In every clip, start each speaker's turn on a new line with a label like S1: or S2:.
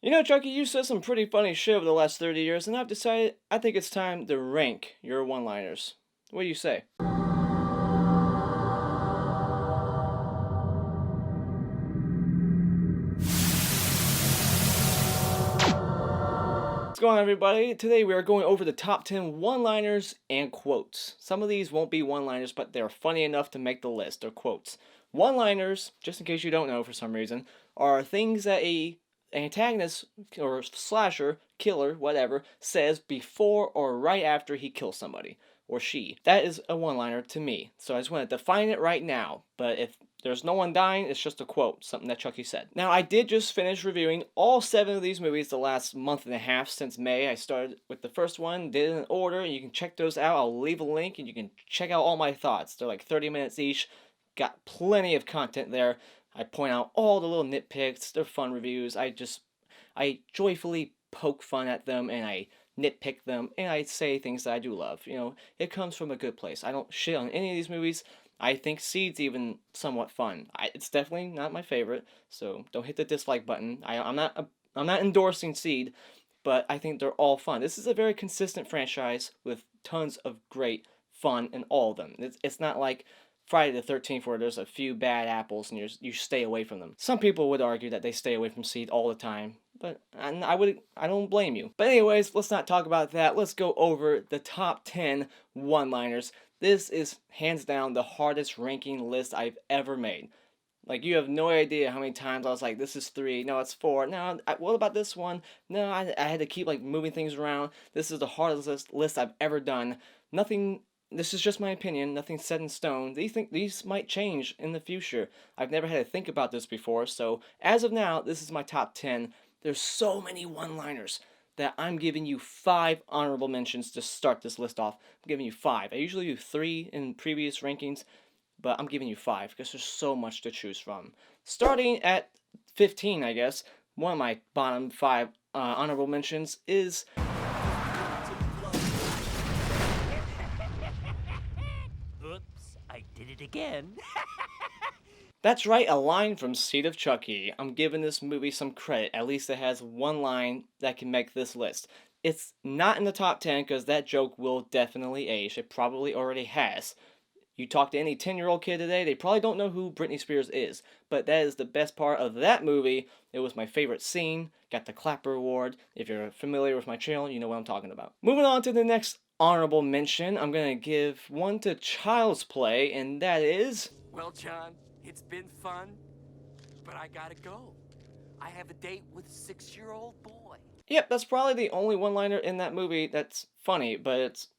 S1: You know, Chucky, you said some pretty funny shit over the last 30 years, and I've decided I think it's time to rank your one-liners. What do you say? What's going on, everybody? Today we are going over the top 10 one-liners and quotes. Some of these won't be one-liners, but they're funny enough to make the list. They're quotes. One-liners, just in case you don't know for some reason, are things that an antagonist or slasher, killer, whatever, says before or right after he kills somebody or she. That is a one-liner to me. So I just want to define it right now. But if there's no one dying, it's just a quote, something that Chucky said. Now, I did just finish reviewing all 7 of these movies the last month and a half since May. I started with the first one, did it in order, and you can check those out. I'll leave a link, and you can check out all my thoughts. They're like 30 minutes each. Got plenty of content there. I point out all the little nitpicks. They're fun reviews. I joyfully poke fun at them, and I nitpick them, and I say things that I do love. You know, it comes from a good place. I don't shit on any of these movies. I think Seed's even somewhat fun. It's definitely not my favorite, so don't hit the dislike button. I'm not endorsing Seed, but I think they're all fun. This is a very consistent franchise with tons of great fun in all of them. It's not like Friday the 13th where there's a few bad apples and you stay away from them. Some people would argue that they stay away from Seed all the time, but I don't blame you. But anyways, let's not talk about that. Let's go over the top 10 one-liners. This is hands down the hardest ranking list I've ever made. Like, you have no idea how many times I was like, this is 3, no, it's 4, no, what about this one? No, I had to keep, like, moving things around. This is the hardest list I've ever done. Nothing, this is just my opinion, nothing set in stone. These might change in the future. I've never had to think about this before, so as of now, this is my top 10. There's so many one-liners that I'm giving you 5 honorable mentions to start this list off. I'm giving you 5. I usually do 3 in previous rankings, but I'm giving you 5 because there's so much to choose from. Starting at 15, I guess, one of my bottom 5 honorable mentions is...
S2: Oops, I did it again.
S1: That's right, a line from Seed of Chucky. I'm giving this movie some credit. At least it has one line that can make this list. It's not in the top 10 because that joke will definitely age. It probably already has. You talk to any 10-year-old kid today, they probably don't know who Britney Spears is. But that is the best part of that movie. It was my favorite scene. Got the Clapper Award. If you're familiar with my channel, you know what I'm talking about. Moving on to the next honorable mention, I'm going to give one to Child's Play, and that is...
S2: Well, John, it's been fun, but I gotta go. I have a date with a 6-year-old boy.
S1: Yep, that's probably the only one-liner in that movie that's funny, but it's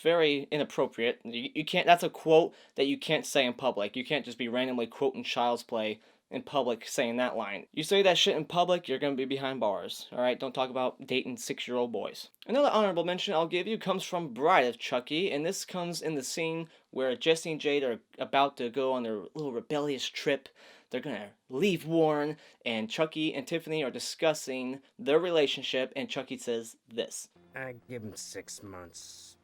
S1: very inappropriate. You can't, that's a quote that you can't say in public. You can't just be randomly quoting Child's Play in public saying that line. You say that shit in public, you're gonna be behind bars. Alright, don't talk about dating 6-year-old boys. Another honorable mention I'll give you comes from Bride of Chucky, and this comes in the scene where Jesse and Jade are about to go on their little rebellious trip. They're gonna leave Warren, and Chucky and Tiffany are discussing their relationship, and Chucky says this.
S3: I give him 6 months.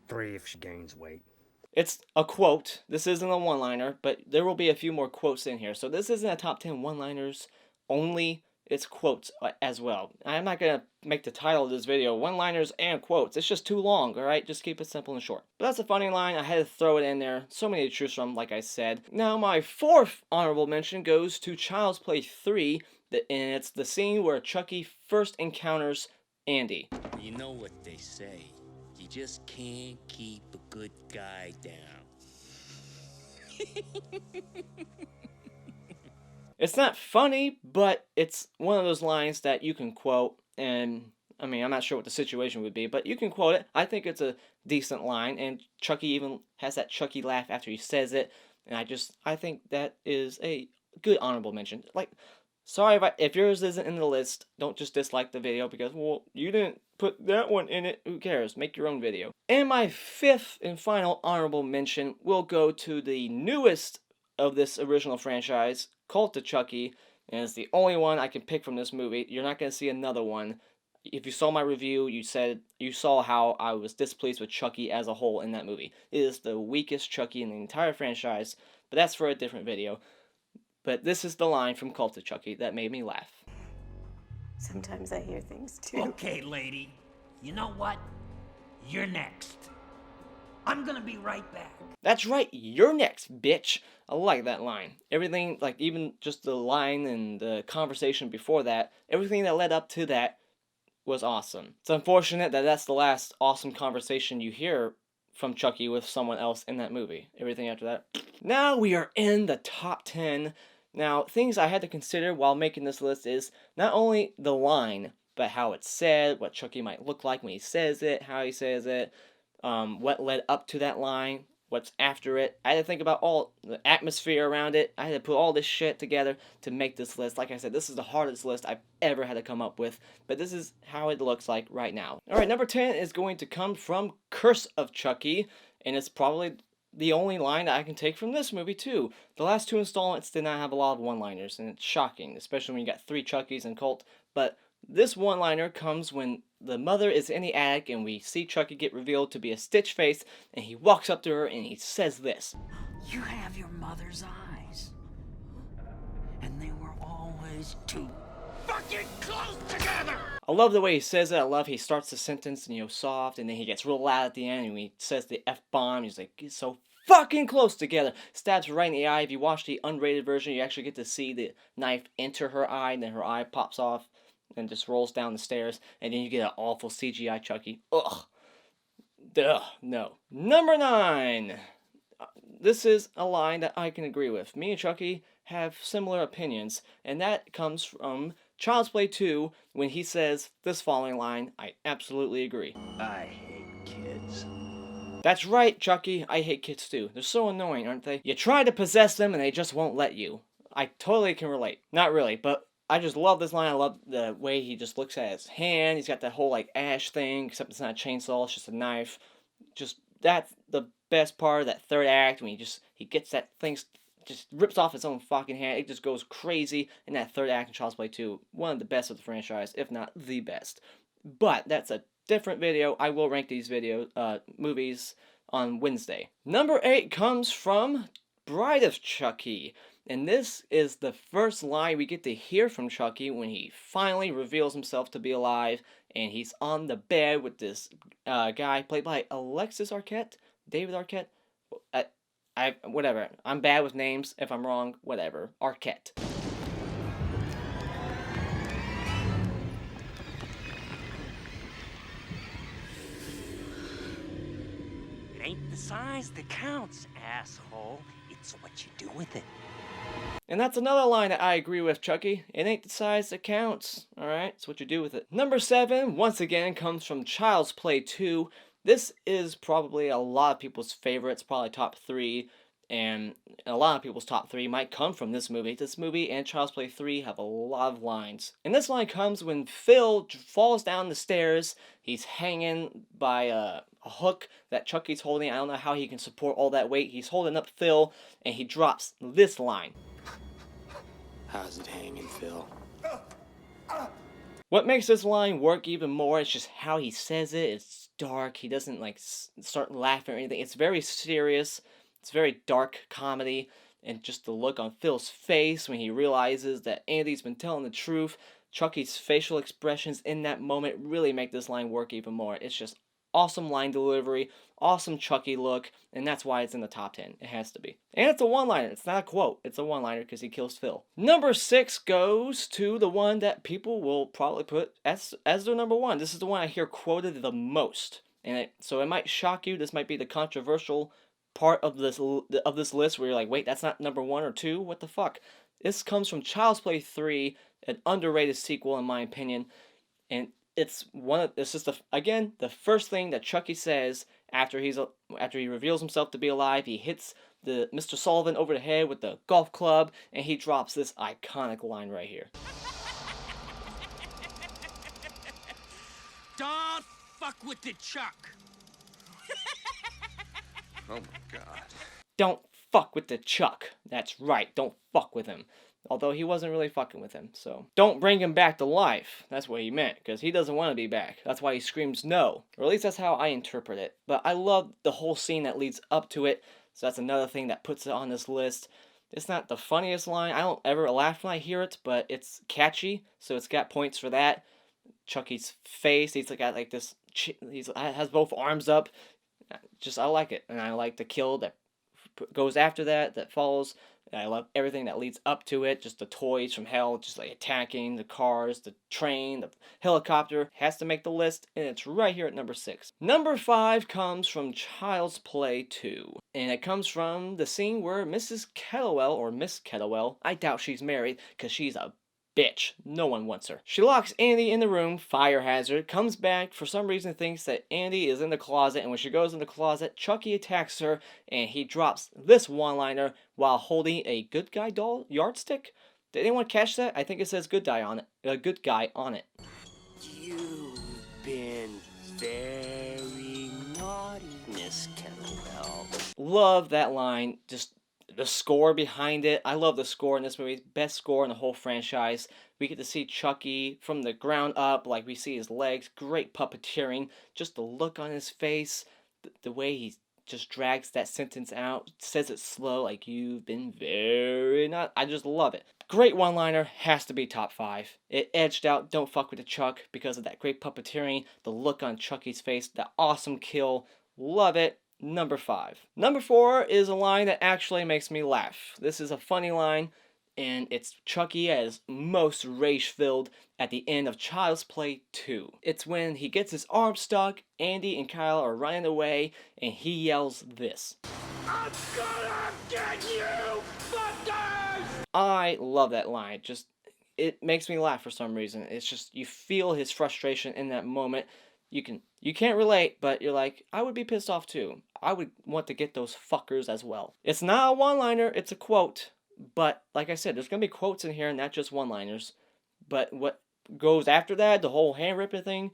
S3: 3 if she gains weight.
S1: It's a quote. This isn't a one-liner, but there will be a few more quotes in here. So this isn't a top 10 one-liners only. It's quotes as well. I'm not going to make the title of this video one-liners and quotes. It's just too long, alright? Just keep it simple and short. But that's a funny line. I had to throw it in there. So many to choose from, like I said. Now, my 4th honorable mention goes to Child's Play 3, and it's the scene where Chucky first encounters Andy.
S4: You know what they say. You just can't keep a good guy down.
S1: It's not funny, but it's one of those lines that you can quote, and I mean, I'm not sure what the situation would be, but you can quote it. I think it's a decent line, and Chucky even has that Chucky laugh after he says it, and I think that is a good honorable mention. Like, sorry if yours isn't in the list, don't just dislike the video because, well, you didn't put that one in it. Who cares? Make your own video. And my 5th and final honorable mention will go to the newest of this original franchise, Cult of Chucky, and it's the only one I can pick from this movie. You're not going to see another one. If you saw my review, you saw how I was displeased with Chucky as a whole in that movie. It is the weakest Chucky in the entire franchise, but that's for a different video. But this is the line from Cult of Chucky that made me laugh.
S5: Sometimes I hear things too.
S6: Okay, lady. You know what? You're next. I'm gonna be right back.
S1: That's right, you're next, bitch. I like that line. Everything, like even just the line and the conversation before that, everything that led up to that was awesome. It's unfortunate that that's the last awesome conversation you hear from Chucky with someone else in that movie. Everything after that. Now we are in the top 10. Now, things I had to consider while making this list is not only the line, but how it's said, what Chucky might look like when he says it, how he says it, what led up to that line, what's after it. I had to think about all the atmosphere around it. I had to put all this shit together to make this list. Like I said, this is the hardest list I've ever had to come up with, but this is how it looks like right now. Alright, number 10 is going to come from Curse of Chucky, and it's probably the only line that I can take from this movie too. The last two installments did not have a lot of one-liners, and it's shocking, especially when you got 3 Chuckies and Cult, but this one-liner comes when the mother is in the attic and we see Chucky get revealed to be a Stitch face, and he walks up to her and he says this.
S6: You have your mother's eyes. And they were always too fucking close together!
S1: I love the way he says it. I love he starts the sentence and soft, and then he gets real loud at the end and he says the F-bomb. He's like, it's so fucking close together. Stabs her right in the eye. If you watch the unrated version, you actually get to see the knife enter her eye, and then her eye pops off and just rolls down the stairs, and then you get an awful CGI Chucky. Ugh. Ugh, no. Number 9. This is a line that I can agree with. Me and Chucky have similar opinions, and that comes from Child's Play 2 when he says this following line. I absolutely agree.
S4: I hate kids.
S1: That's right, Chucky. I hate kids too. They're so annoying, aren't they? You try to possess them and they just won't let you. I totally can relate. Not really, but I just love this line. I love the way he just looks at his hand. He's got that whole like ash thing, except it's not a chainsaw, it's just a knife. Just that's the best part of that third act when he gets that thing, just rips off his own fucking hand. It just goes crazy in that third act in Child's Play 2. One of the best of the franchise, if not the best. But that's a different video. I will rank these movies on Wednesday. Number 8 comes from Bride of Chucky. And this is the first line we get to hear from Chucky when he finally reveals himself to be alive, and he's on the bed with this guy played by Alexis Arquette, David Arquette. Whatever. I'm bad with names. If I'm wrong, whatever. Arquette.
S6: It ain't the size that counts, asshole. It's what you do with it.
S1: And that's another line that I agree with, Chucky. It ain't the size that counts. Alright, it's what you do with it. Number 7, once again, comes from Child's Play 2. This is probably a lot of people's favorite. It's probably top 3. And a lot of people's top 3 might come from this movie. This movie and Child's Play 3 have a lot of lines. And this line comes when Phil falls down the stairs. He's hanging by a hook that Chucky's holding. I don't know how he can support all that weight. He's holding up Phil, and he drops this line.
S4: How's it hanging, Phil?
S1: What makes this line work even more is just how he says it. It's dark. He doesn't like start laughing or anything. It's very serious. It's very dark comedy. And just the look on Phil's face when he realizes that Andy's been telling the truth. Chucky's facial expressions in that moment really make this line work even more. It's just awesome line delivery, awesome Chucky look, and that's why it's in the top 10. It has to be. And it's a one-liner. It's not a quote. It's a one-liner because he kills Phil. Number 6 goes to the one that people will probably put as their number 1. This is the one I hear quoted the most. And so it might shock you. This might be the controversial part of this list where you're like, wait, that's not number 1 or 2? What the fuck? This comes from Child's Play 3, an underrated sequel in my opinion. And it's just the first thing that Chucky says after he reveals himself to be alive. He hits the Mr. Sullivan over the head with the golf club, and he drops this iconic line right here.
S6: Don't fuck with the Chuck.
S4: Oh my god.
S1: Don't fuck with the Chuck. That's right, don't fuck with him. Although he wasn't really fucking with him, so. Don't bring him back to life. That's what he meant, because he doesn't want to be back. That's why he screams no. Or at least that's how I interpret it. But I love the whole scene that leads up to it, so that's another thing that puts it on this list. It's not the funniest line. I don't ever laugh when I hear it, but it's catchy, so it's got points for that. Chucky's face, he's got like this, he's has both arms up. Just I like it, and I like the kill that goes after that, that follows. And I love everything that leads up to it. Just the toys from hell, just like attacking the cars, the train, the helicopter. Has to make the list, and it's right here at number 6. Number 5 comes from Child's Play 2, and it comes from the scene where Mrs. Kettlewell, or Miss Kettlewell, I doubt she's married, because she's a bitch. No one wants her. She locks Andy in the room, fire hazard, comes back, for some reason thinks that Andy is in the closet, and when she goes in the closet, Chucky attacks her, and he drops this one-liner while holding a good guy doll yardstick. Did anyone catch that? I think it says good guy on it. Good guy on it.
S4: You've been very naughty, Miss Kettlewell.
S1: Love that line. Just the score behind it. I love the score in this movie. Best score in the whole franchise. We get to see Chucky from the ground up. Like, we see his legs. Great puppeteering. Just the look on his face. The way he just drags that sentence out. Says it slow. Like, you've been very not. I just love it. Great one-liner. Has to be top 5. It edged out Don't Fuck With the Chuck because of that great puppeteering. The look on Chucky's face. That awesome kill. Love it. Number 5. Number 4 is a line that actually makes me laugh. This is a funny line, and it's Chucky at his most rage-filled at the end of Child's Play 2. It's when he gets his arm stuck, Andy and Kyle are running away, and he yells this.
S2: I'm gonna get you, fuckers!
S1: I love that line. Just, it makes me laugh for some reason. It's just, you feel his frustration in that moment. You can't relate, but you're like, I would be pissed off too. I would want to get those fuckers as well. It's not a one-liner, it's a quote. But like I said, there's gonna be quotes in here, not just one-liners. But what goes after that, the whole hand ripping thing,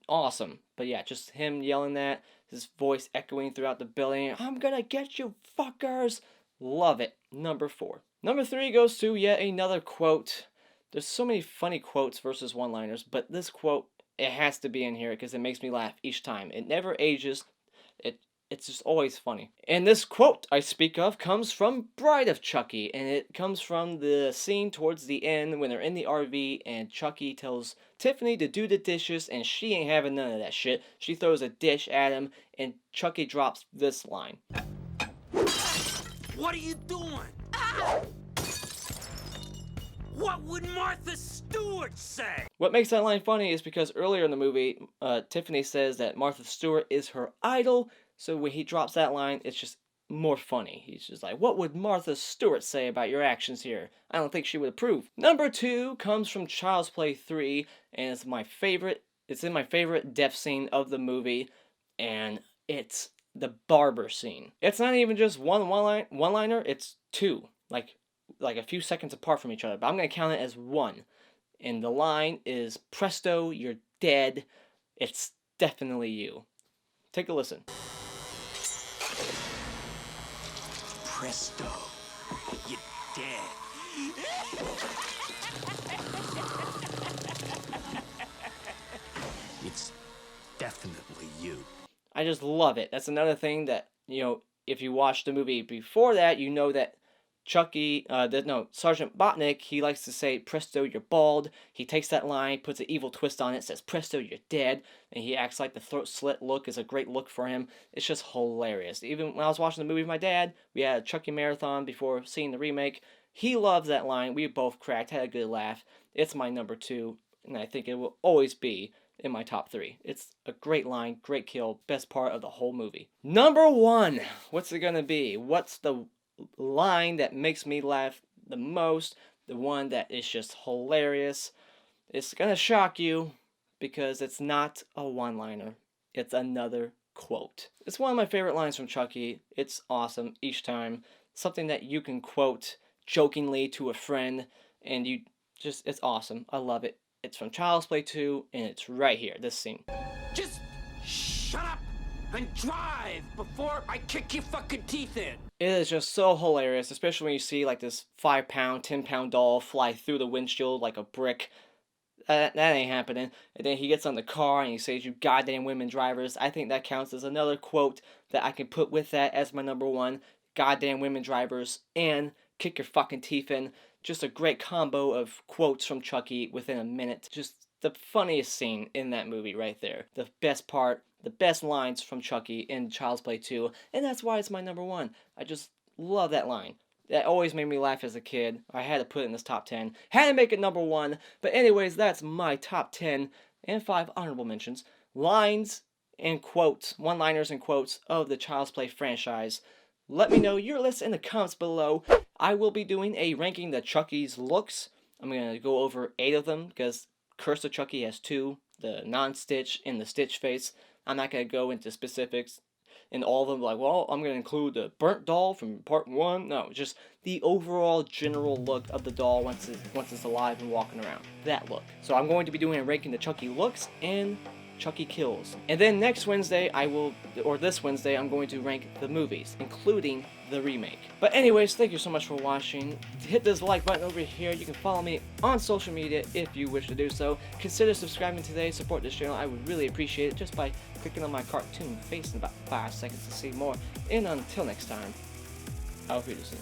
S1: awesome. But yeah, just him yelling that, his voice echoing throughout the building. I'm gonna get you fuckers. Love it. Number 4. Number 3 goes to yet another quote. There's so many funny quotes versus one-liners, but this quote, it has to be in here because it makes me laugh each time. It never ages. It's just always funny. And this quote I speak of comes from Bride of Chucky, and it comes from the scene towards the end when they're in the RV and Chucky tells Tiffany to do the dishes and she ain't having none of that shit. She throws a dish at him and Chucky drops this line.
S2: What are you doing? What would Martha Stewart say?
S1: What makes that line funny is because earlier in the movie, Tiffany says that Martha Stewart is her idol, so when he drops that line, it's just more funny. He's just like, what would Martha Stewart say about your actions here? I don't think she would approve. Number 2 comes from Child's Play 3, and it's my favorite. It's in my favorite death scene of the movie, and it's the barber scene. It's not even just one-liner, it's 2. Like a few seconds apart from each other, but I'm going to count it as 1. And the line is, presto, you're dead. It's definitely you. Take a listen.
S4: Presto, you're dead. It's definitely you.
S1: I just love it. That's another thing that, if you watch the movie before that, you know that Sergeant Botnick, he likes to say, presto, you're bald. He takes that line, puts an evil twist on it, says, presto, you're dead. And he acts like the throat slit look is a great look for him. It's just hilarious. Even when I was watching the movie with my dad, we had a Chucky marathon before seeing the remake. He loves that line. We both cracked, had a good laugh. It's my number 2, and I think it will always be in my top 3. It's a great line, great kill, best part of the whole movie. Number 1, what's it gonna be? What's the line that makes me laugh the most, the one that is just hilarious? It's gonna shock you because it's not a one-liner, it's another quote. It's one of my favorite lines from Chucky. It's awesome each time. Something that you can quote jokingly to a friend, and it's awesome. I love it. It's from Child's Play 2, and it's right here, this scene.
S2: Just shut up and drive before I kick your fucking teeth in.
S1: It is just so hilarious, especially when you see like this 5-pound, 10-pound doll fly through the windshield like a brick. That ain't happening. And then he gets on the car and he says, you goddamn women drivers. I think that counts as another quote that I can put with that as my number 1. goddamn women drivers, and kick your fucking teeth in. Just a great combo of quotes from Chucky within a minute. Just the funniest scene in that movie right there. The best part, the best lines from Chucky in Child's Play 2, and that's why it's my number one. I just love that line. That always made me laugh as a kid. I had to put it in this top 10. Had to make it number one. But anyways, that's my top 10 and 5 honorable mentions. Lines and quotes, one-liners and quotes of the Child's Play franchise. Let me know your list in the comments below. I will be doing a ranking the Chucky's looks. I'm going to go over 8 of them because Curse of Chucky has 2, the non-Stitch and the Stitch face. I'm not going to go into specifics in all of them, like, well, I'm going to include the burnt doll from part 1. No, just the overall general look of the doll once it's alive and walking around. That look. So I'm going to be doing a ranking the Chucky looks and Chucky kills. And then next Wednesday, this Wednesday, I'm going to rank the movies, including the remake. But anyways, thank you so much for watching. Hit this like button over here. You can follow me on social media if you wish to do so. Consider subscribing today. Support this channel. I would really appreciate it just by clicking on my cartoon face in about 5 seconds to see more. And until next time, auf Wiedersehen.